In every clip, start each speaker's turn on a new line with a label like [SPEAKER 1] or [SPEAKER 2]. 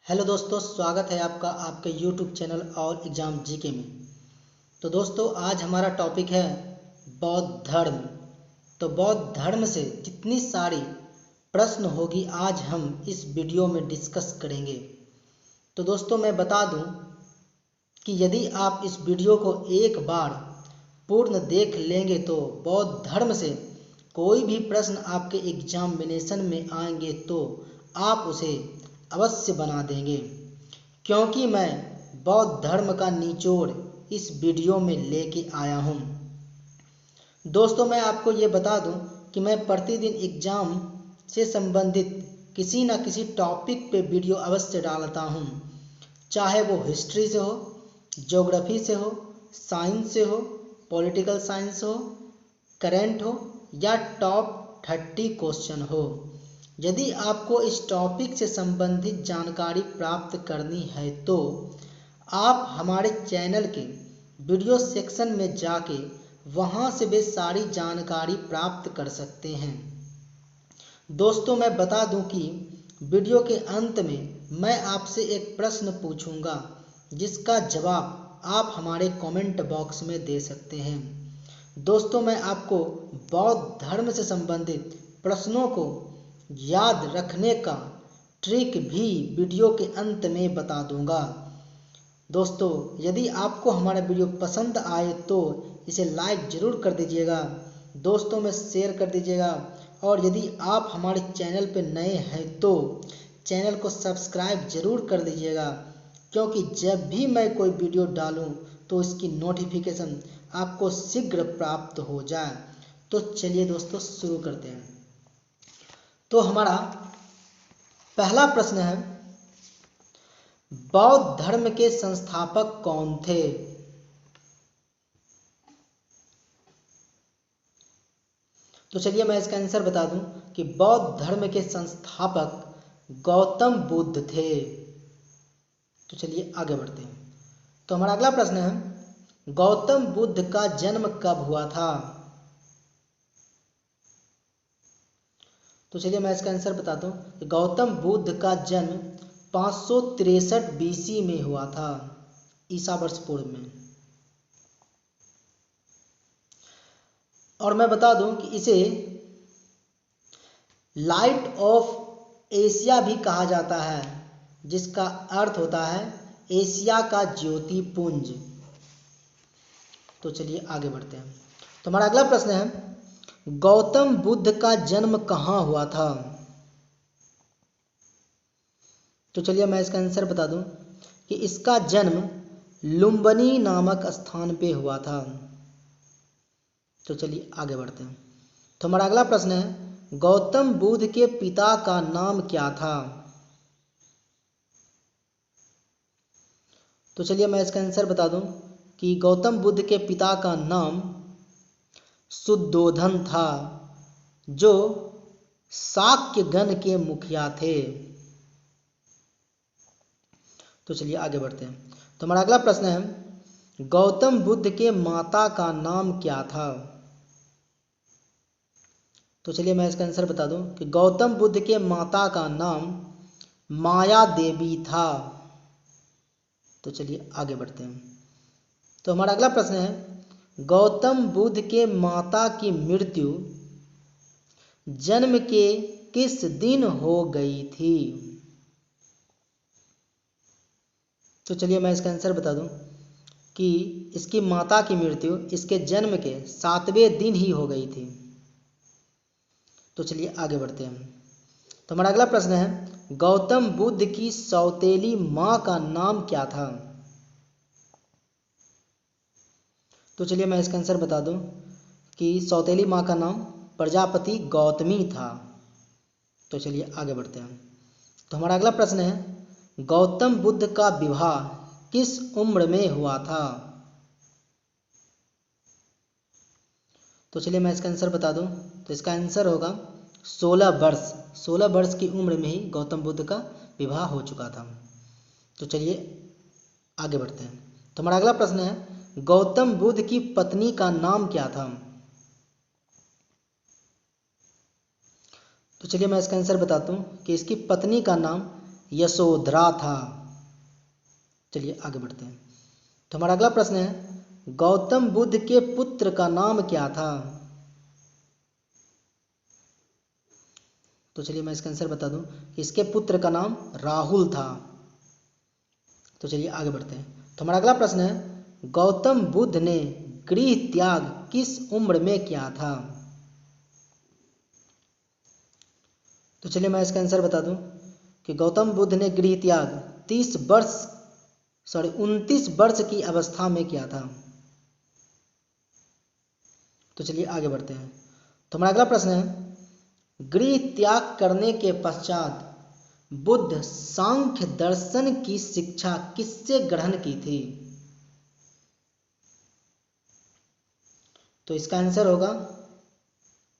[SPEAKER 1] Hello दोस्तों, स्वागत है आपका आपके यूट्यूब चैनल और एग्ज़ाम जीके में। तो दोस्तों, आज हमारा टॉपिक है बौद्ध धर्म। तो बौद्ध धर्म से जितनी सारी प्रश्न होगी आज हम इस वीडियो में डिस्कस करेंगे। तो दोस्तों, मैं बता दूं कि यदि आप इस वीडियो को एक बार पूर्ण देख लेंगे तो बौद्ध धर्म से कोई भी प्रश्न आपके एग्जामिनेशन में आएंगे तो आप उसे अवश्य बना देंगे, क्योंकि मैं बौद्ध धर्म का निचोड़ इस वीडियो में लेके आया हूँ। दोस्तों, मैं आपको ये बता दूं कि मैं प्रतिदिन एग्जाम से संबंधित किसी न किसी टॉपिक पे वीडियो अवश्य डालता हूँ, चाहे वो हिस्ट्री से हो, ज्योग्राफी से हो, साइंस से हो, पॉलिटिकल साइंस हो, करंट हो या टॉप 30 क्वेश्चन हो। यदि आपको इस टॉपिक से संबंधित जानकारी प्राप्त करनी है तो आप हमारे चैनल के वीडियो सेक्शन में जाके वहां से वे सारी जानकारी प्राप्त कर सकते हैं। दोस्तों, मैं बता दूं कि वीडियो के अंत में मैं आपसे एक प्रश्न पूछूंगा जिसका जवाब आप हमारे कमेंट बॉक्स में दे सकते हैं। दोस्तों, मैं आपको बौद्ध धर्म से संबंधित प्रश्नों को याद रखने का ट्रिक भी वीडियो के अंत में बता दूंगा। दोस्तों, यदि आपको हमारा वीडियो पसंद आए तो इसे लाइक ज़रूर कर दीजिएगा, दोस्तों में शेयर कर दीजिएगा, और यदि आप हमारे चैनल पर नए हैं तो चैनल को सब्सक्राइब ज़रूर कर दीजिएगा, क्योंकि जब भी मैं कोई वीडियो डालूं तो इसकी नोटिफिकेशन आपको शीघ्र प्राप्त हो जाए। तो चलिए दोस्तों, शुरू करते हैं। तो हमारा पहला प्रश्न है, बौद्ध धर्म के संस्थापक कौन थे? तो चलिए मैं इसका आंसर बता दूं कि बौद्ध धर्म के संस्थापक गौतम बुद्ध थे। तो चलिए आगे बढ़ते हैं। तो हमारा अगला प्रश्न है, गौतम बुद्ध का जन्म कब हुआ था? तो चलिए मैं इसका आंसर बताता हूँ कि गौतम बुद्ध का जन्म 563 BC में हुआ था, ईसा वर्ष पूर्व में। और मैं बता दूं कि इसे लाइट ऑफ एशिया भी कहा जाता है, जिसका अर्थ होता है एशिया का ज्योति पुंज। तो चलिए आगे बढ़ते हैं। तो हमारा अगला प्रश्न है, गौतम बुद्ध का जन्म कहाँ हुआ था? तो चलिए मैं इसका आंसर बता दूं कि इसका जन्म लुम्बिनी नामक स्थान पे हुआ था। तो चलिए आगे बढ़ते हैं। तो हमारा अगला प्रश्न है, गौतम बुद्ध के पिता का नाम क्या था? तो चलिए मैं इसका आंसर बता दूं कि गौतम बुद्ध के पिता का नाम शुद्धोधन था, जो शाक्य गण के मुखिया थे। तो चलिए आगे बढ़ते हैं। तो हमारा अगला प्रश्न है, गौतम बुद्ध के माता का नाम क्या था? तो चलिए मैं इसका आंसर बता दूं कि गौतम बुद्ध के माता का नाम माया देवी था। तो चलिए आगे बढ़ते हैं। तो हमारा अगला प्रश्न है, गौतम बुद्ध के माता की मृत्यु जन्म के किस दिन हो गई थी? तो चलिए मैं इसका आंसर बता दूं कि इसकी माता की मृत्यु इसके जन्म के 7वें दिन ही हो गई थी। तो चलिए आगे बढ़ते हैं। तो हमारा अगला प्रश्न है, गौतम बुद्ध की सौतेली माँ का नाम क्या था? तो चलिए मैं इसका आंसर बता दूं कि सौतेली माँ का नाम प्रजापति गौतमी था। तो चलिए आगे बढ़ते हैं। तो हमारा अगला प्रश्न है, गौतम बुद्ध का विवाह किस उम्र में हुआ था? तो चलिए मैं इसका आंसर बता दूं तो इसका आंसर होगा 16 वर्ष। 16 वर्ष की उम्र में ही गौतम बुद्ध का विवाह हो चुका था। तो चलिए आगे बढ़ते हैं। तो हमारा अगला प्रश्न है, गौतम बुद्ध की पत्नी का नाम क्या था? तो चलिए मैं इसका आंसर बताता हूँ कि इसकी पत्नी का नाम यशोधरा था। चलिए आगे बढ़ते हैं। तो हमारा अगला प्रश्न है, गौतम बुद्ध के पुत्र का नाम क्या था? तो चलिए मैं इसका आंसर बता दूं कि इसके पुत्र का नाम राहुल था। तो चलिए आगे बढ़ते हैं। तो हमारा अगला प्रश्न है, गौतम बुद्ध ने गृह त्याग किस उम्र में किया था? तो चलिए मैं इसका आंसर बता दूं कि गौतम बुद्ध ने गृह त्याग 29 वर्ष की अवस्था में किया था। तो चलिए आगे बढ़ते हैं। तो हमारा अगला प्रश्न है, गृह त्याग करने के पश्चात बुद्ध सांख्य दर्शन की शिक्षा किससे ग्रहण की थी? तो इसका आंसर होगा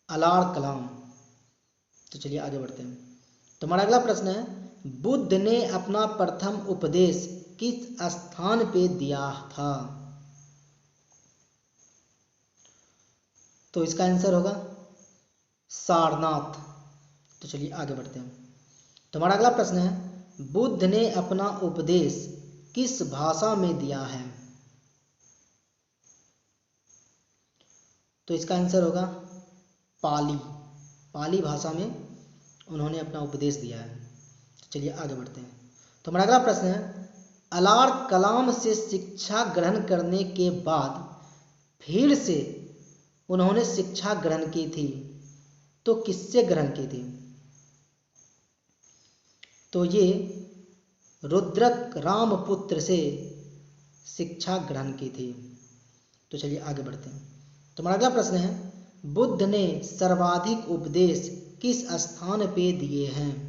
[SPEAKER 1] अलार कलाम। तो चलिए आगे बढ़ते हैं। तो हमारा अगला प्रश्न है, बुद्ध ने अपना प्रथम उपदेश किस स्थान पे दिया था? तो इसका आंसर होगा सारनाथ। तो चलिए आगे बढ़ते हैं। तो हमारा अगला प्रश्न है, बुद्ध ने अपना उपदेश किस भाषा में दिया है? तो इसका आंसर होगा पाली भाषा में उन्होंने अपना उपदेश दिया है। तो चलिए आगे बढ़ते हैं। तो हमारा अगला प्रश्न है, अलार कलाम से शिक्षा ग्रहण करने के बाद फिर से उन्होंने शिक्षा ग्रहण की थी, तो किससे ग्रहण की थी? तो ये रुद्रक रामपुत्र से शिक्षा ग्रहण की थी। तो चलिए आगे बढ़ते हैं। तो हमारा अगला प्रश्न है, बुद्ध ने सर्वाधिक उपदेश किस स्थान पे दिए हैं?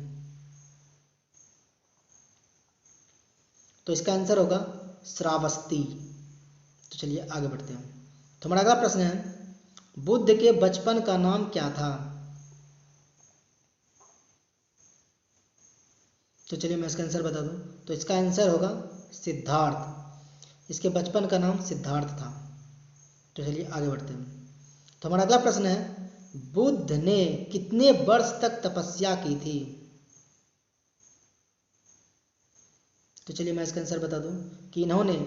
[SPEAKER 1] तो इसका आंसर होगा श्रावस्ती। तो चलिए आगे बढ़ते हैं। तो हमारा अगला प्रश्न है, बुद्ध के बचपन का नाम क्या था? तो चलिए मैं इसका आंसर बता दूं। तो इसका आंसर होगा सिद्धार्थ। इसके बचपन का नाम सिद्धार्थ था। तो चलिए आगे बढ़ते हैं। तो हमारा अगला प्रश्न है, बुद्ध ने कितने वर्ष तक तपस्या की थी? तो चलिए मैं इसका आंसर बता दूं कि इन्होंने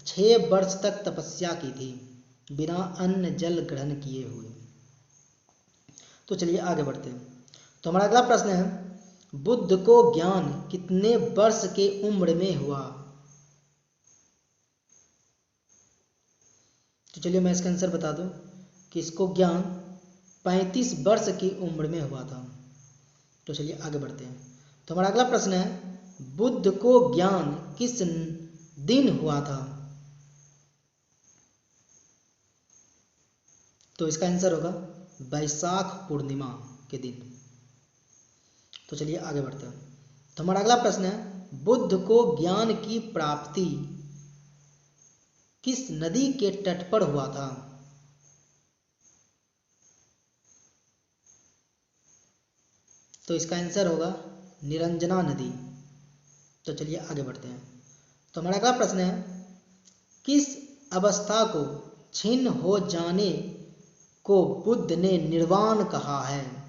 [SPEAKER 1] 6 वर्ष तक तपस्या की थी, बिना अन्न जल ग्रहण किए हुए। तो चलिए आगे बढ़ते हैं। तो हमारा अगला प्रश्न है, बुद्ध को ज्ञान कितने वर्ष के उम्र में हुआ? तो चलिए मैं इसका आंसर बता दूं कि इसको ज्ञान 35 वर्ष की उम्र में हुआ था। तो चलिए आगे बढ़ते हैं। तो हमारा अगला प्रश्न है, बुद्ध को ज्ञान किस दिन हुआ था? तो इसका आंसर होगा वैशाख पूर्णिमा के दिन। तो चलिए आगे बढ़ते हैं। तो हमारा अगला प्रश्न है, बुद्ध को ज्ञान की प्राप्ति किस नदी के तट पर हुआ था? तो इसका आंसर होगा निरंजना नदी। तो चलिए आगे बढ़ते हैं। तो हमारा अगला प्रश्न है, किस अवस्था को छिन्न हो जाने को बुद्ध ने निर्वाण कहा है?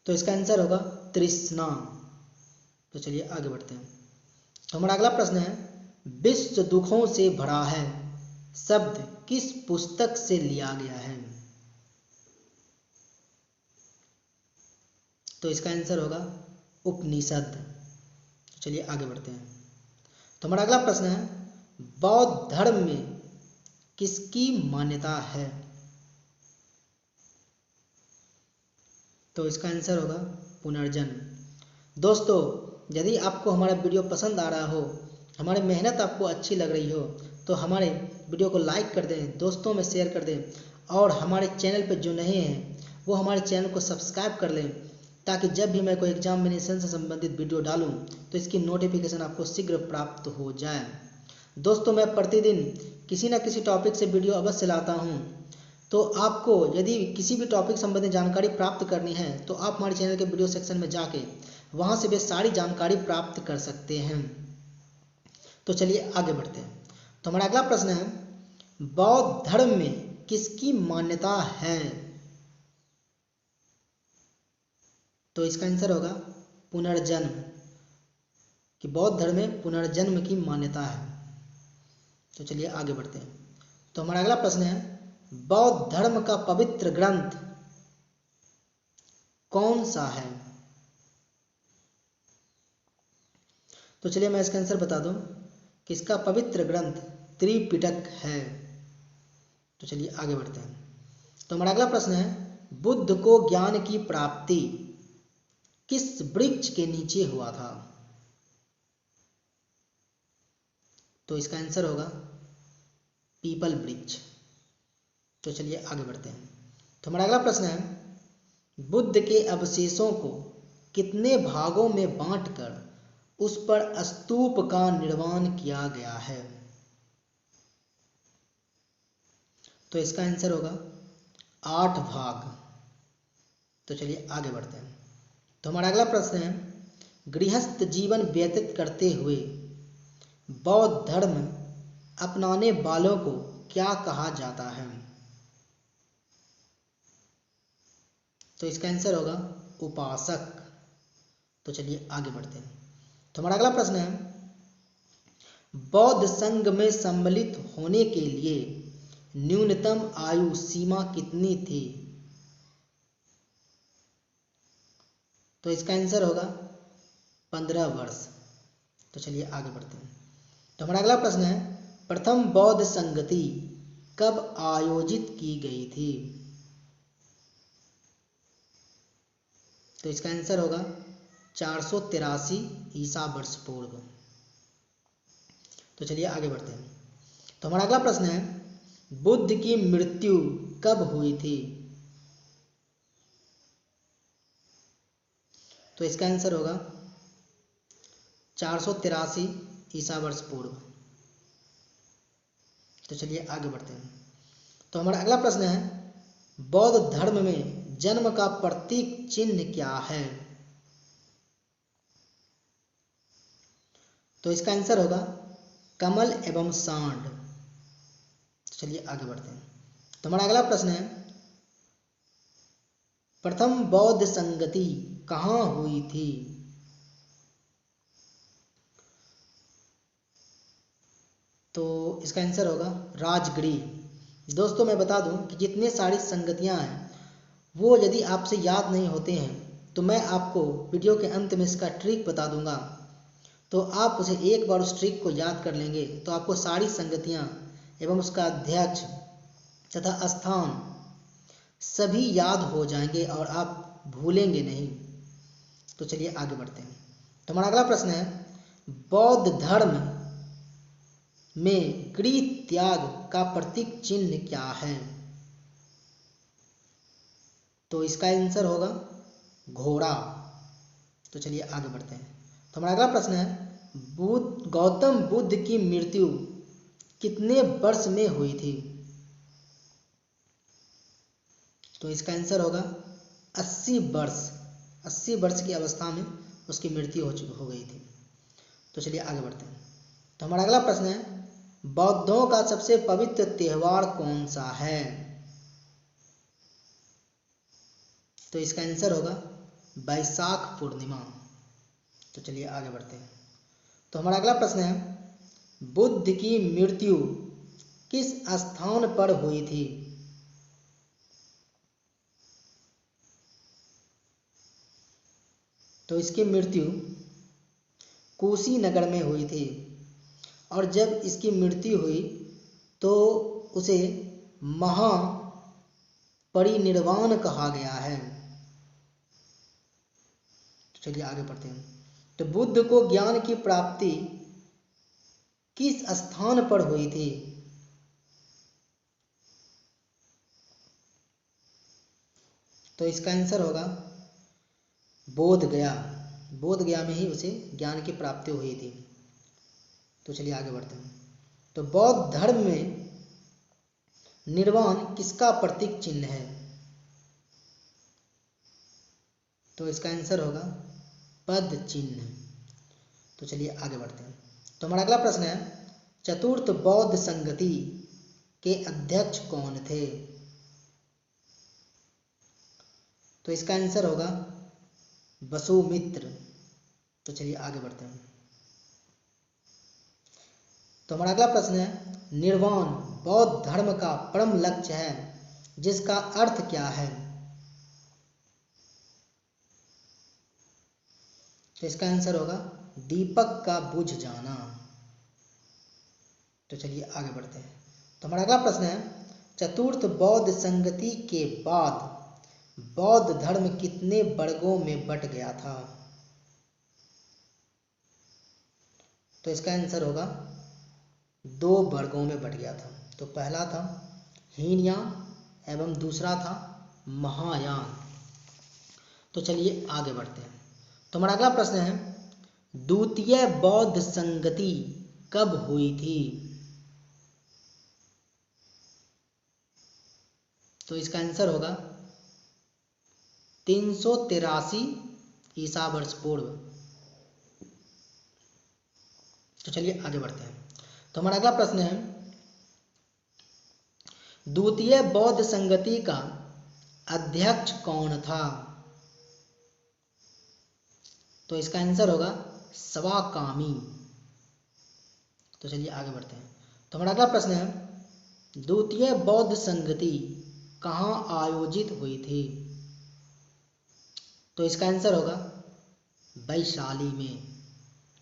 [SPEAKER 1] तो इसका आंसर होगा तृष्णा। तो चलिए आगे बढ़ते हैं। तो हमारा अगला प्रश्न है, विश्व दुखों से भरा है शब्द किस पुस्तक से लिया गया है? तो इसका आंसर होगा उपनिषद। तो चलिए आगे बढ़ते हैं। तो हमारा अगला प्रश्न है, बौद्ध धर्म में किसकी मान्यता है? तो इसका आंसर होगा पुनर्जन्म। दोस्तों, यदि आपको हमारा वीडियो पसंद आ रहा हो, हमारी मेहनत आपको अच्छी लग रही हो, तो हमारे वीडियो को लाइक कर दें, दोस्तों में शेयर कर दें, और हमारे चैनल पर जो नए हैं वो हमारे चैनल को सब्सक्राइब कर लें, ताकि जब भी मैं कोई एग्जामिनेशन से संबंधित वीडियो डालूं तो इसकी नोटिफिकेशन आपको शीघ्र प्राप्त हो जाए। दोस्तों, मैं प्रतिदिन किसी न किसी टॉपिक से वीडियो अवश्य लाता हूं, तो आपको यदि किसी भी टॉपिक संबंधी जानकारी प्राप्त करनी है तो आप हमारे चैनल के वीडियो सेक्शन में जाके वहां से भी सारी जानकारी प्राप्त कर सकते हैं। तो चलिए आगे बढ़ते हैं। तो हमारा अगला प्रश्न है, बौद्ध धर्म में किसकी मान्यता है? तो इसका आंसर होगा पुनर्जन्म, कि बौद्ध धर्म में पुनर्जन्म की मान्यता है। तो चलिए आगे बढ़ते हैं। तो हमारा अगला प्रश्न है, बौद्ध धर्म का पवित्र ग्रंथ कौन सा है? तो चलिए मैं इसका आंसर बता दूं कि इसका पवित्र ग्रंथ त्रिपिटक है। तो चलिए आगे बढ़ते हैं। तो हमारा अगला प्रश्न है, बुद्ध को ज्ञान की प्राप्ति किस वृक्ष के नीचे हुआ था? तो इसका आंसर होगा पीपल वृक्ष। तो चलिए आगे बढ़ते हैं। तो हमारा अगला प्रश्न है, बुद्ध के अवशेषों को कितने भागों में बांटकर उस पर स्तूप का निर्माण किया गया है? तो इसका आंसर होगा 8 भाग। तो चलिए आगे बढ़ते हैं। तो हमारा अगला प्रश्न है, गृहस्थ जीवन व्यतीत करते हुए बौद्ध धर्म अपनाने वालों को क्या कहा जाता है? तो इसका आंसर होगा उपासक। तो चलिए आगे बढ़ते हैं। तो हमारा अगला प्रश्न है, बौद्ध संघ में सम्मिलित होने के लिए न्यूनतम आयु सीमा कितनी थी? तो इसका आंसर होगा 15 वर्ष। तो चलिए आगे बढ़ते हैं। तो हमारा अगला प्रश्न है, प्रथम बौद्ध संगति कब आयोजित की गई थी? तो इसका आंसर होगा 483 ईसा वर्ष पूर्व। तो चलिए आगे बढ़ते हैं। तो हमारा अगला प्रश्न है, बुद्ध की मृत्यु कब हुई थी? तो इसका आंसर होगा 483 ईसा वर्ष पूर्व। तो चलिए आगे बढ़ते हैं। तो हमारा अगला प्रश्न है, बौद्ध धर्म में जन्म का प्रतीक चिन्ह क्या है? तो इसका आंसर होगा कमल एवं सांड। तो चलिए आगे बढ़ते हैं। तो हमारा अगला प्रश्न है, प्रथम बौद्ध संगति कहाँ हुई थी? तो इसका आंसर होगा राजगृह। दोस्तों मैं बता दूं कि जितने सारी संगतियां हैं वो यदि आपसे याद नहीं होते हैं तो मैं आपको वीडियो के अंत में इसका ट्रिक बता दूंगा। तो आप उसे एक बार उस ट्रिक को याद कर लेंगे तो आपको सारी संगतियां एवं उसका अध्यक्ष तथा स्थान सभी याद हो जाएंगे और आप भूलेंगे नहीं। तो चलिए आगे बढ़ते हैं। तो हमारा अगला प्रश्न है, बौद्ध धर्म में गृह त्याग का प्रतीक चिन्ह क्या है? तो इसका आंसर होगा घोड़ा। तो चलिए आगे बढ़ते हैं। तो हमारा अगला प्रश्न है, गौतम बुद्ध की मृत्यु कितने वर्ष में हुई थी? तो इसका आंसर होगा 80 वर्ष। 80 वर्ष की अवस्था में उसकी मृत्यु हो गई थी। तो चलिए आगे बढ़ते हैं। तो हमारा अगला प्रश्न है, बौद्धों का सबसे पवित्र त्योहार कौन सा है? तो इसका आंसर होगा वैशाख पूर्णिमा। तो चलिए आगे बढ़ते हैं। तो हमारा अगला प्रश्न है, बुद्ध की मृत्यु किस स्थान पर हुई थी? तो इसकी मृत्यु कुशीनगर में हुई थी और जब इसकी मृत्यु हुई तो उसे महापरिनिर्वाण कहा गया है। तो चलिए आगे बढ़ते हैं। तो बुद्ध को ज्ञान की प्राप्ति किस स्थान पर हुई थी? तो इसका आंसर होगा बोध गया। बोध गया में ही उसे ज्ञान की प्राप्ति हुई थी। तो चलिए आगे बढ़ते हैं। तो बौद्ध धर्म में निर्वाण किसका प्रतीक चिन्ह है? तो इसका आंसर होगा पद चिन्ह। तो चलिए आगे बढ़ते हैं। तो हमारा अगला प्रश्न है, चतुर्थ बौद्ध संगति के अध्यक्ष कौन थे? तो इसका आंसर होगा वसुमित्र। तो चलिए आगे बढ़ते हैं। तो हमारा अगला प्रश्न है, निर्वाण बौद्ध धर्म का परम लक्ष्य है, जिसका अर्थ क्या है? तो इसका आंसर होगा दीपक का बुझ जाना। तो चलिए आगे बढ़ते हैं। तो हमारा अगला प्रश्न है, चतुर्थ बौद्ध संगति के बाद बौद्ध धर्म कितने वर्गों में बट गया था? तो इसका आंसर होगा 2 वर्गों में बट गया था। तो पहला था हीनयान एवं दूसरा था महायान। तो चलिए आगे बढ़ते हैं। तो हमारा अगला प्रश्न है, द्वितीय बौद्ध संगति कब हुई थी? तो इसका आंसर होगा 383 ईसा वर्ष पूर्व। तो चलिए आगे बढ़ते हैं। तो हमारा अगला प्रश्न है, द्वितीय बौद्ध संगति का अध्यक्ष कौन था? तो इसका आंसर होगा सवाकामी। तो चलिए आगे बढ़ते हैं। तो हमारा अगला प्रश्न है, द्वितीय बौद्ध संगति कहाँ आयोजित हुई थी? तो इसका आंसर होगा वैशाली में।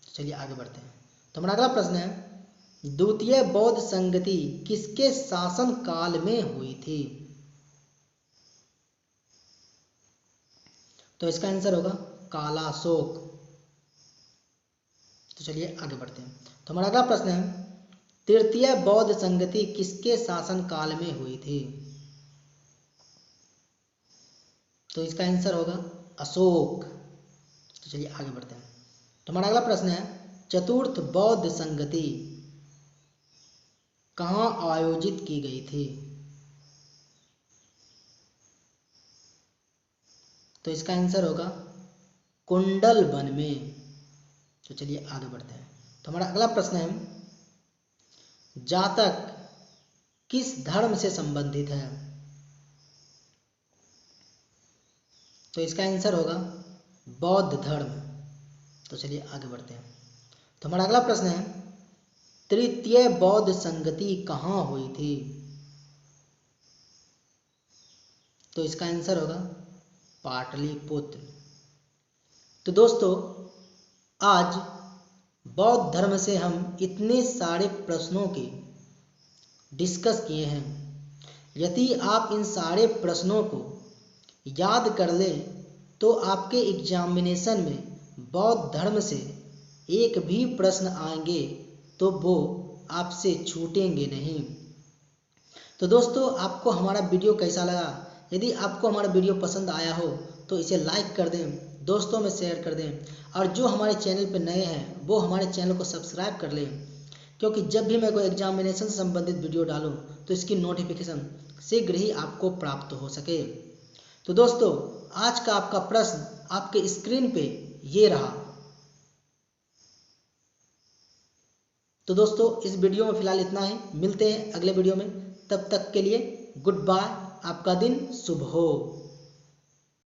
[SPEAKER 1] तो चलिए आगे बढ़ते हैं। तो हमारा अगला प्रश्न है, द्वितीय बौद्ध संगति किसके शासन काल में हुई थी? तो इसका आंसर होगा कालाशोक। तो चलिए आगे बढ़ते हैं। तो हमारा अगला प्रश्न है, तृतीय बौद्ध संगति किसके शासन काल में हुई थी? तो इसका आंसर होगा अशोक। तो चलिए आगे बढ़ते हैं। तो हमारा अगला प्रश्न है, चतुर्थ बौद्ध संगति कहाँ आयोजित की गई थी? तो इसका आंसर होगा कुंडल वन में। तो चलिए आगे बढ़ते हैं। तो हमारा अगला प्रश्न है, जातक किस धर्म से संबंधित है? तो इसका आंसर होगा बौद्ध धर्म। तो चलिए आगे बढ़ते हैं। तो हमारा अगला प्रश्न है, तृतीय बौद्ध संगति कहाँ हुई थी? तो इसका आंसर होगा पाटलिपुत्र। तो दोस्तों, आज बौद्ध धर्म से हम इतने सारे प्रश्नों के डिस्कस किए हैं। यदि आप इन सारे प्रश्नों को याद कर लें तो आपके एग्जामिनेशन में बौद्ध धर्म से एक भी प्रश्न आएंगे तो वो आपसे छूटेंगे नहीं। तो दोस्तों, आपको हमारा वीडियो कैसा लगा? यदि आपको हमारा वीडियो पसंद आया हो तो इसे लाइक कर दें, दोस्तों में शेयर कर दें, और जो हमारे चैनल पर नए हैं वो हमारे चैनल को सब्सक्राइब कर लें, क्योंकि जब भी मैं कोई एग्जामिनेशन से संबंधित वीडियो डालूं तो इसकी नोटिफिकेशन शीघ्र ही आपको प्राप्त हो सके। तो दोस्तों, आज का आपका प्रश्न आपके स्क्रीन पे ये रहा। तो दोस्तों, इस वीडियो में फिलहाल इतना ही। मिलते हैं अगले वीडियो में। तब तक के लिए गुड बाय। आपका दिन शुभ हो।